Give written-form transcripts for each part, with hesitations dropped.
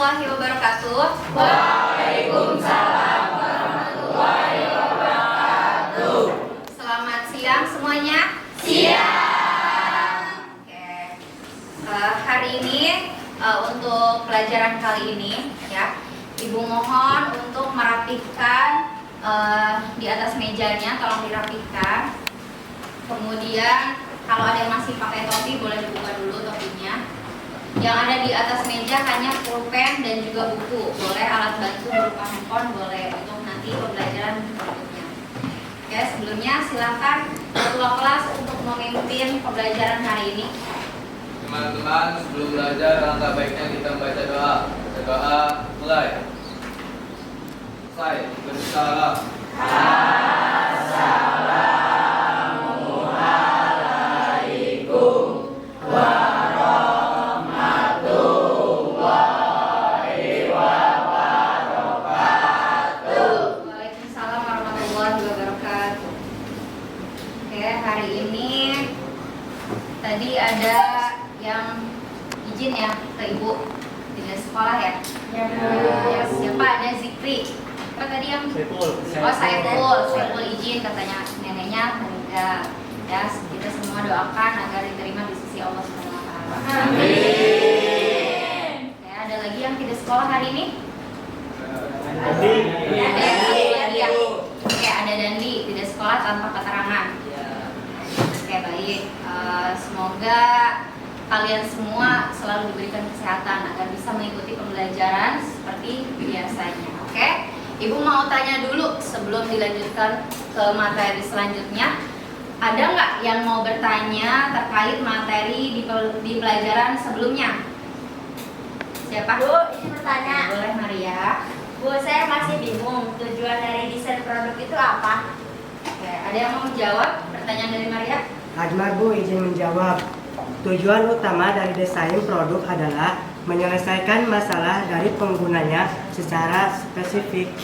warahmatullahi wabarakatuh. Waalaikumsalam warahmatullahi wabarakatuh. Selamat siang semuanya. Siang. Oke. Hari ini untuk pelajaran kali ini ya, Ibu mohon untuk merapihkan di atas mejanya, tolong dirapihkan. Kemudian kalau ada yang masih pakai topi boleh dibuka dulu topinya. Yang ada di atas meja hanya pulpen dan juga buku. Boleh alat bantu berupa handphone, boleh untuk nanti pembelajaran berikutnya. Oke, sebelumnya silakan ketua kelas untuk memimpin pembelajaran hari ini. Teman-teman, sebelum belajar langkah baiknya kita membaca doa. Baca doa, mulai. Selesai, bersalam. Assalamualaikum warahmatullahi wabarakatuh. Waalaikumsalam warahmatullahi wabarakatuh. Oke, hari ini tadi ada yang izin ya ke Ibu tidak sekolah ya? Ya, Bu. Ya, siapa? Ada Zikri. Apa tadi yang? Oh, Saiful izin katanya neneknya meninggal. Ya, kita semua doakan agar diterima di sisi Allah Subhanahu wa taala. Amin. Ya, ada lagi yang tidak sekolah hari ini? Ada Ya, yang satu lagi ya? Bu. Oke, ada Dandi tidak sekolah tanpa keterangan. Oke, baik. Semoga kalian semua selalu diberikan kesehatan agar bisa mengikuti pembelajaran seperti biasanya. Oke, Ibu mau tanya dulu sebelum dilanjutkan ke materi selanjutnya. Ada nggak yang mau bertanya terkait materi di pelajaran sebelumnya? Siapa? Bu, ini bertanya. Boleh Maria. Bu, saya masih bingung tujuan dari desain produk itu apa? Oke, ada yang mau menjawab pertanyaan dari Maria? Ajmar, Bu, izin menjawab. Tujuan utama dari desain produk adalah menyelesaikan masalah dari penggunanya secara spesifik.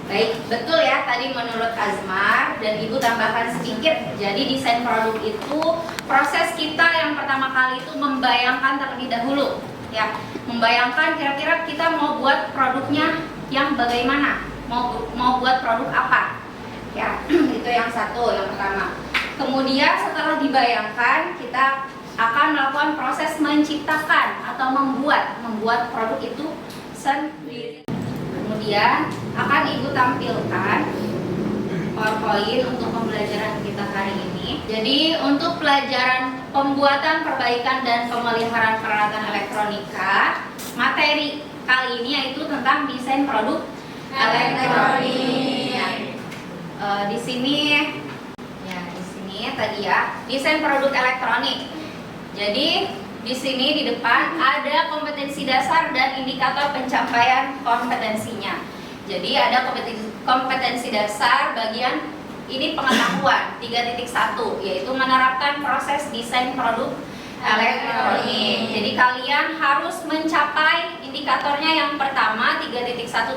Baik, betul ya tadi menurut Azmar dan Ibu tambahkan sedikit. Jadi desain produk itu proses kita yang pertama kali itu membayangkan terlebih dahulu ya. Membayangkan kira-kira kita mau buat produknya yang bagaimana, mau buat produk apa. Ya, itu yang satu, yang pertama. Kemudian setelah dibayangkan kita akan melakukan proses menciptakan atau membuat produk itu sendiri. Kemudian akan Ibu tampilkan PowerPoint untuk pembelajaran kita hari ini. Jadi untuk pelajaran pembuatan, perbaikan, dan pemeliharaan peralatan elektronika, materi kali ini yaitu tentang desain produk elektronik. Di sini tadi ya, desain produk elektronik. Jadi di sini di depan ada kompetensi dasar dan indikator pencapaian kompetensinya. Jadi ada kompetensi dasar bagian ini pengetahuan 3.1 yaitu menerapkan proses desain produk elektronik. Jadi kalian harus mencapai indikatornya yang pertama 3.1.1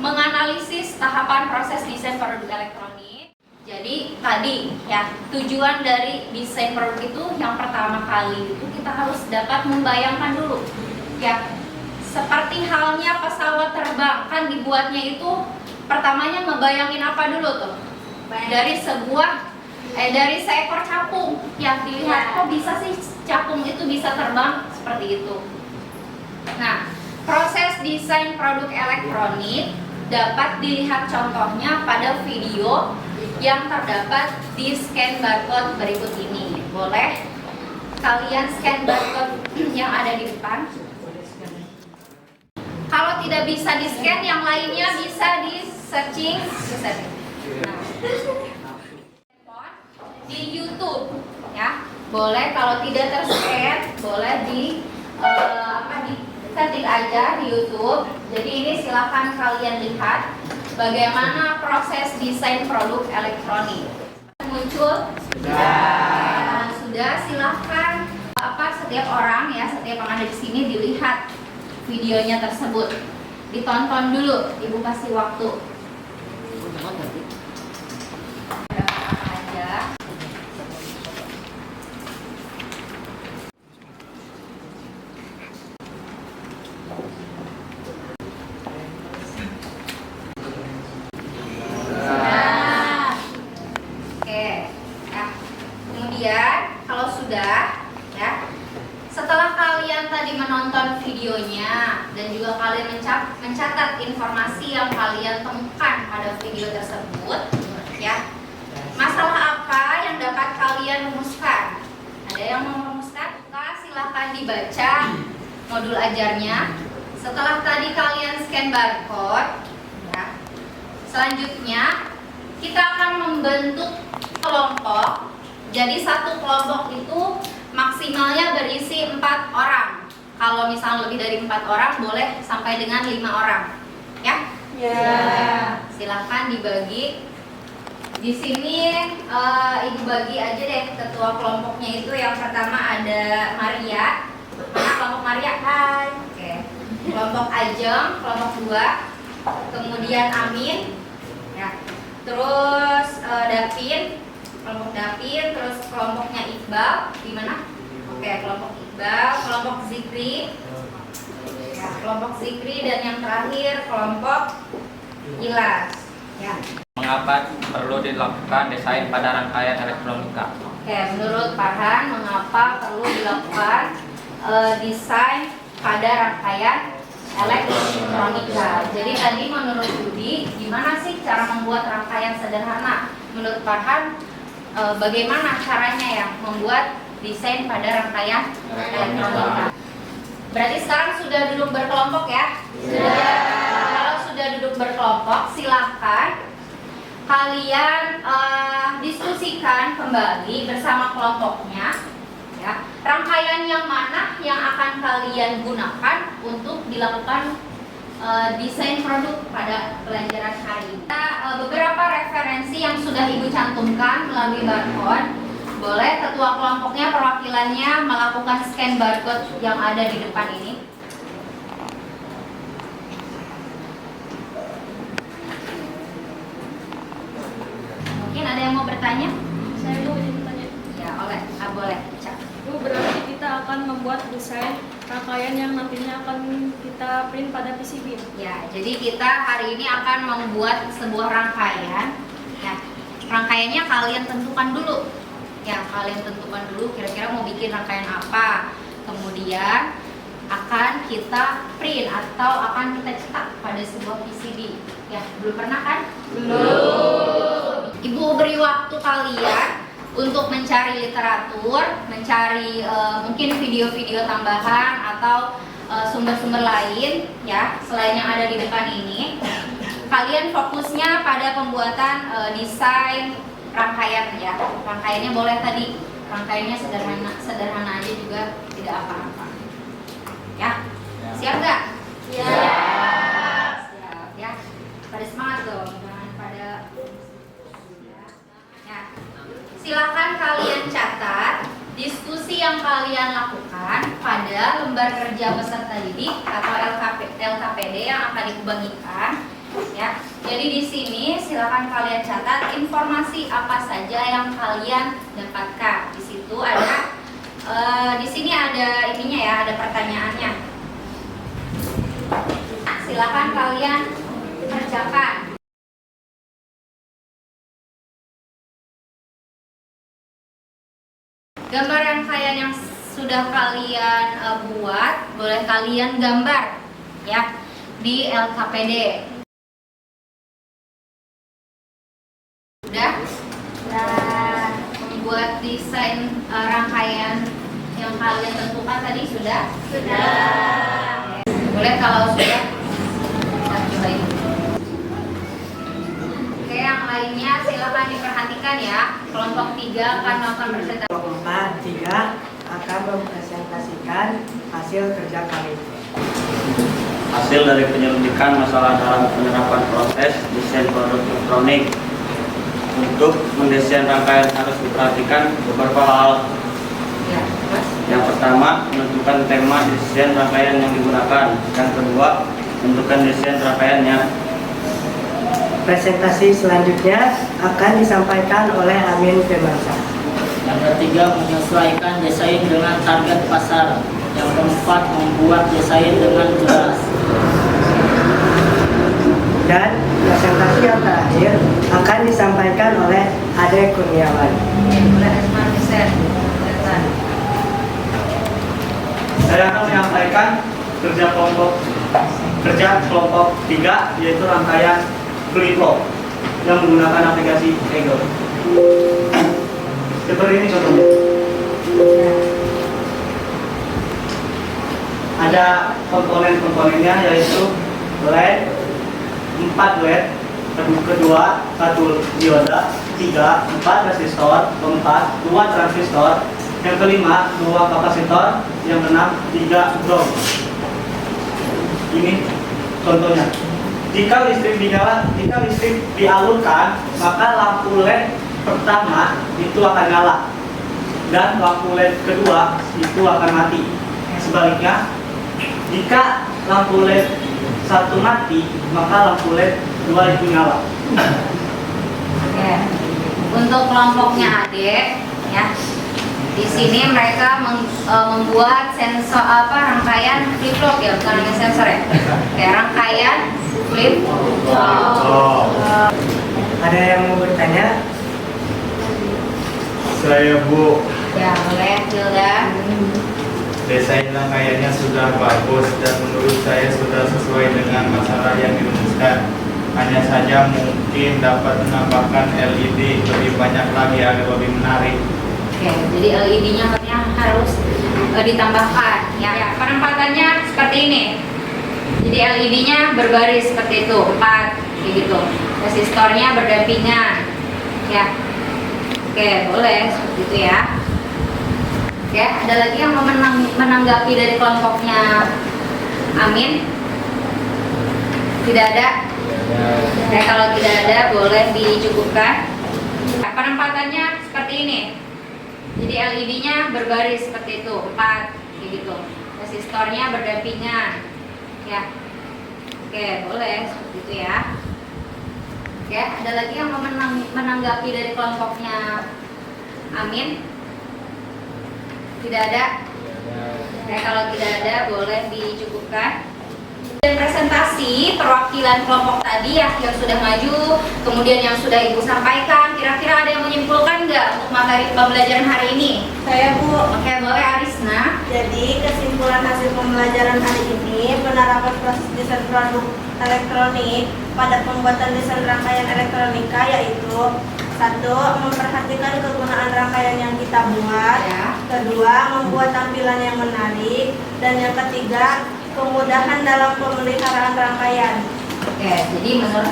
menganalisis tahapan proses desain produk elektronik. Jadi tadi ya tujuan dari desain produk itu yang pertama kali itu kita harus dapat membayangkan dulu ya, seperti halnya pesawat terbang kan dibuatnya itu pertamanya ngebayangin apa dulu tuh dari seekor capung yang dilihat kok bisa sih capung itu bisa terbang seperti itu. Nah, proses desain produk elektronik dapat dilihat contohnya pada video yang terdapat di scan barcode berikut ini. Boleh kalian scan barcode yang ada di depan. Kalau tidak bisa di scan, yang lainnya bisa di searching di YouTube ya. Boleh kalau tidak terscan, boleh di ketik aja di YouTube. Jadi ini silakan kalian lihat bagaimana proses desain produk elektronik. Muncul? Sudah, silakan setiap orang ya, setiap yang ada di sini dilihat videonya tersebut. Ditonton dulu, Ibu kasih waktu. Ada apa aja? Kemudian kalau sudah ya, setelah kalian tadi menonton videonya dan juga kalian mencatat informasi yang kalian temukan pada video tersebut, ya, masalah apa yang dapat kalian rumuskan? Ada yang mau merumuskan? Silahkan dibaca modul ajarnya. Setelah tadi kalian scan barcode, ya, selanjutnya kita akan membentuk kelompok. Jadi satu kelompok itu maksimalnya berisi 4 orang. Kalau misalnya lebih dari 4 orang boleh sampai dengan 5 orang. Ya? Ya. Silahkan dibagi. Di sini Ibu bagi aja deh ketua kelompoknya itu. Yang pertama ada Maria. Mana kelompok Maria? Hai. Oke. Kelompok Ajeng, kelompok 2. Kemudian Amin. Ya. Terus Davin. Kelompok Davin, terus kelompoknya Iqbal, di mana? Oke, kelompok Iqbal, kelompok Zikri, ya, kelompok Zikri, dan yang terakhir kelompok Ilas. Ya. Mengapa perlu dilakukan desain pada rangkaian elektronika? Oke, menurut Farhan, mengapa perlu dilakukan desain pada rangkaian elektronika? Jadi tadi menurut Budi, gimana sih cara membuat rangkaian sederhana? Menurut Farhan, bagaimana caranya ya membuat desain pada rangkaian elektronika? Berarti sekarang sudah duduk berkelompok ya? Sudah. Kalau sudah duduk berkelompok, silakan kalian diskusikan kembali bersama kelompoknya. Ya, rangkaian yang mana yang akan kalian gunakan untuk dilakukan desain produk pada pelajaran hari ini. Beberapa referensi yang sudah Ibu cantumkan melalui barcode. Boleh ketua kelompoknya perwakilannya melakukan scan barcode yang ada di depan ini. Mungkin ada yang mau bertanya? Saya mau bertanya. Ya, boleh. Cak. Bu, berarti kita akan membuat desain rangkaian yang nantinya akan kita print pada PCB. Ya, jadi kita hari ini akan membuat sebuah rangkaian. Ya, rangkaiannya kalian tentukan dulu. Ya, kalian tentukan dulu kira-kira mau bikin rangkaian apa. Kemudian akan kita print atau akan kita cetak pada sebuah PCB. Ya, belum pernah kan? Belum. Ibu beri waktu kalian untuk mencari literatur, mencari mungkin video-video tambahan atau sumber-sumber lain ya selain yang ada di depan ini. Kalian fokusnya pada pembuatan desain rangkaian ya. Rangkaiannya boleh tadi rangkaiannya sederhana aja juga, tidak apa-apa. Ya, siap nggak? Siap. Siap ya. Pada semangat dong, jangan pada. Ya. Silakan kalian catat diskusi yang kalian lakukan pada lembar kerja peserta didik atau LKPD yang akan dibagikan. Ya, jadi di sini silakan kalian catat informasi apa saja yang kalian dapatkan. Di situ ada, di sini ada ininya ya, ada pertanyaannya. Silakan kalian kerjakan. Gambar rangkaian yang sudah kalian buat, boleh kalian gambar ya di LKPD. Sudah? Dan membuat desain rangkaian yang kalian tentukan tadi sudah? Sudah. Boleh kalau sudah kita cobain. Oke, yang lainnya silakan diperhatikan ya. Kelompok 3 akan melakukan presentasi. Kelompok 4, 3 akan mempresentasikan hasil kerja kami. Hasil dari penyelidikan masalah dalam penerapan proses desain produk elektronik. Untuk mendesain rangkaian harus diperhatikan beberapa hal. Ya, terus? Yang pertama, menentukan tema desain rangkaian yang digunakan. Yang kedua, menentukan desain rangkaiannya. Presentasi selanjutnya akan disampaikan oleh Amin Firmansyah. Yang ketiga, menyesuaikan desain dengan target pasar. Yang keempat, membuat desain dengan jelas. Dan presentasi yang terakhir akan disampaikan oleh Ade Kurniawan. Oke, boleh Asma desain. menyesuaikan kerja kelompok 3, yaitu rangkaian flip-flop yang menggunakan aplikasi Kaggle. Seperti ini contohnya. Ada komponen-komponennya, yaitu LED, 4 LED, kedua 1 dioda, 3 4 resistor, keempat 2 transistor, yang kelima 2 kapasitor, yang keenam 3 ground. Ini contohnya. Jika listrik dialurkan, maka lampu LED pertama itu akan nyala dan lampu LED kedua itu akan mati. Sebaliknya, jika lampu LED 1 mati, maka lampu LED 2 itu nyala. Oke. Untuk kelompoknya adik, ya. Di sini mereka membuat sensor rangkaian flip flop ya, bukan hanya sensor ya. Kayak rangkaian flip flop. Ada yang mau bertanya? Saya Bu, Ya boleh, Hilda. desain rangkaiannya sudah bagus dan menurut saya sudah sesuai dengan masalah yang dirumuskan. Hanya saja mungkin dapat menambahkan LED lebih banyak lagi agar lebih menarik. Oke, jadi LED-nya harus ditambahkan. Ya, penempatannya seperti ini. Jadi LED-nya berbaris seperti itu, 4, gitu. Resistornya berdampingan. Ya. Oke, boleh seperti itu ya. Oke, ada lagi yang mau menanggapi dari kelompoknya Amin? Tidak ada? Oke, kalau tidak ada boleh dicukupkan. Penempatannya seperti ini. Jadi LED-nya berbaris seperti itu, 4, gitu. Resistornya berdampingan. Ya. Oke, boleh seperti itu ya. Oke, ada lagi yang mau menanggapi dari kelompoknya Amin? Tidak ada? Oke, kalau tidak ada boleh dicukupkan. Dan presentasi perwakilan kelompok tadi ya yang sudah maju, kemudian yang sudah Ibu sampaikan, kira-kira ada yang menyimpulkan nggak untuk materi pembelajaran hari ini? Saya Bu. Oke, boleh Arisna. Jadi kesimpulan hasil pembelajaran hari ini, penerapan proses desain produk elektronik pada pembuatan desain rangkaian elektronika yaitu 1. Memperhatikan kegunaan rangkaian yang kita buat. Ya. 2. Membuat tampilan yang menarik. Dan yang ketiga, kemudahan dalam pemeliharaan rangkaian. Oke, jadi menurut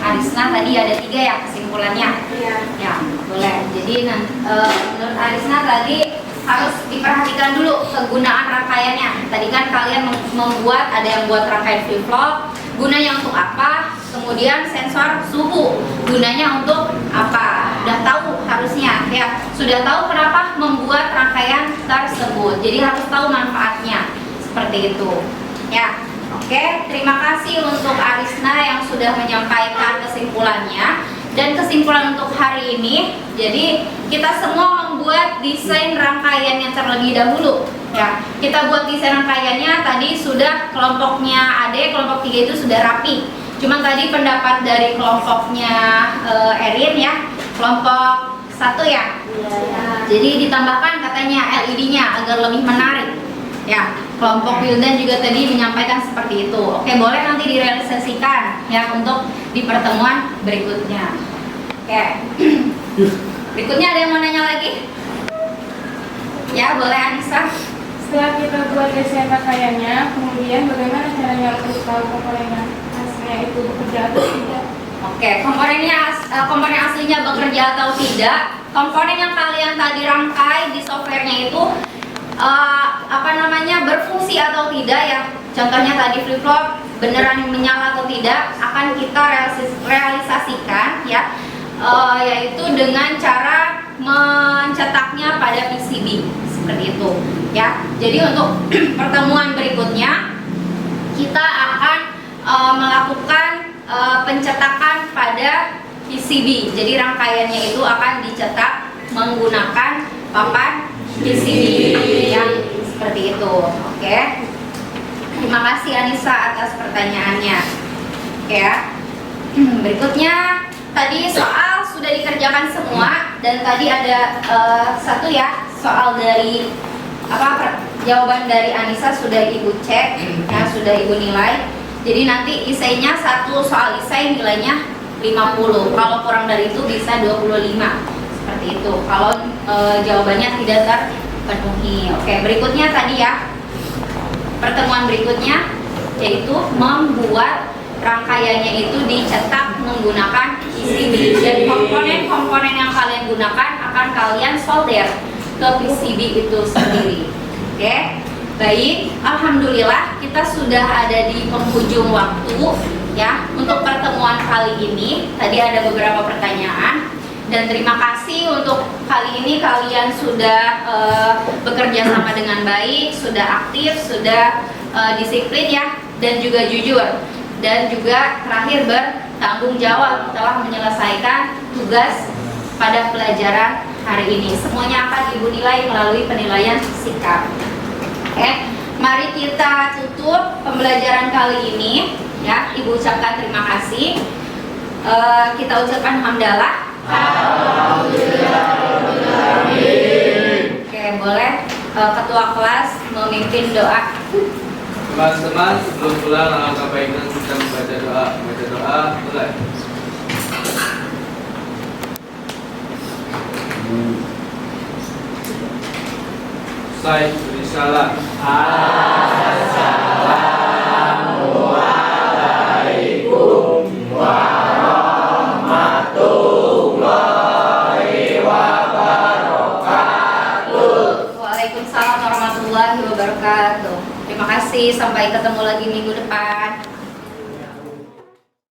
Arisna tadi ada 3 ya kesimpulannya. Iya. Ya, boleh. Jadi menurut Arisna tadi harus diperhatikan dulu kegunaan rangkaiannya. Tadi kan kalian membuat, ada yang buat rangkaian flip flop, gunanya untuk apa? Kemudian sensor suhu, gunanya untuk apa? Udah tahu harusnya ya. Sudah tahu kenapa membuat rangkaian tersebut. Jadi harus tahu manfaatnya. Seperti itu. Ya. Oke, terima kasih untuk Arisna yang sudah menyampaikan kesimpulannya. Dan kesimpulan untuk hari ini, jadi kita semua membuat desain rangkaiannya terlebih dahulu. Ya, kita buat desain rangkaiannya tadi sudah kelompoknya AD, kelompok 3 itu sudah rapi. Cuma tadi pendapat dari kelompoknya Erin ya, kelompok 1 ya. Jadi ditambahkan katanya LED-nya agar lebih menarik. Ya, kelompok Wildan juga tadi menyampaikan seperti itu. Oke, boleh nanti direalisasikan ya untuk di pertemuan berikutnya. Oke. Berikutnya ada yang mau nanya lagi? Ya, boleh Anissa. Setelah kita buat desain rangkaiannya, kemudian bagaimana caranya untuk tahu komponennya aslinya itu bekerja atau tidak? Oke, komponen aslinya bekerja atau tidak. Komponen yang kalian tadi rangkai di softwarenya itu berfungsi atau tidak ya. Contohnya tadi flip flop beneran menyala atau tidak akan kita realisasikan ya, yaitu dengan cara mencetaknya pada PCB seperti itu ya. Jadi untuk pertemuan berikutnya kita akan melakukan pencetakan pada PCB. Jadi rangkaiannya itu akan dicetak menggunakan papan PCB yang seperti itu. Oke. Terima kasih Anissa atas pertanyaannya. Oke ya. Berikutnya tadi soal sudah dikerjakan semua dan tadi ada satu ya soal dari jawaban dari Anissa sudah Ibu cek, ya sudah Ibu nilai. Jadi nanti isainya satu soal isai nilainya 50. Kalau kurang dari itu bisa 25. Seperti itu. Kalau jawabannya tidak terpenuhi. Oke, berikutnya tadi ya. Pertemuan berikutnya yaitu membuat rangkaiannya itu dicetak menggunakan PCB, dan komponen-komponen yang kalian gunakan akan kalian solder ke PCB itu sendiri. Oke, baik, alhamdulillah kita sudah ada di penghujung waktu ya untuk pertemuan kali ini. Tadi ada beberapa pertanyaan dan terima kasih untuk kali ini kalian sudah bekerja sama dengan baik, sudah aktif, sudah disiplin ya, dan juga jujur. Dan juga terakhir bertanggung jawab telah menyelesaikan tugas pada pelajaran hari ini. Semuanya akan Ibu nilai melalui penilaian sikap. Oke, mari kita tutup pembelajaran kali ini ya. Ibu ucapkan terima kasih. Kita ucapkan hamdalah. Oke, boleh ketua kelas memimpin doa. Teman-teman, sebelum pulang alangkah baiknya kita membaca doa. Baca doa, mulai. Saya beri salam. Assalamualaikum warahmatullahi wabarakatuh. Waalaikumsalam warahmatullahi wabarakatuh. Terima kasih, sampai ketemu lagi minggu depan.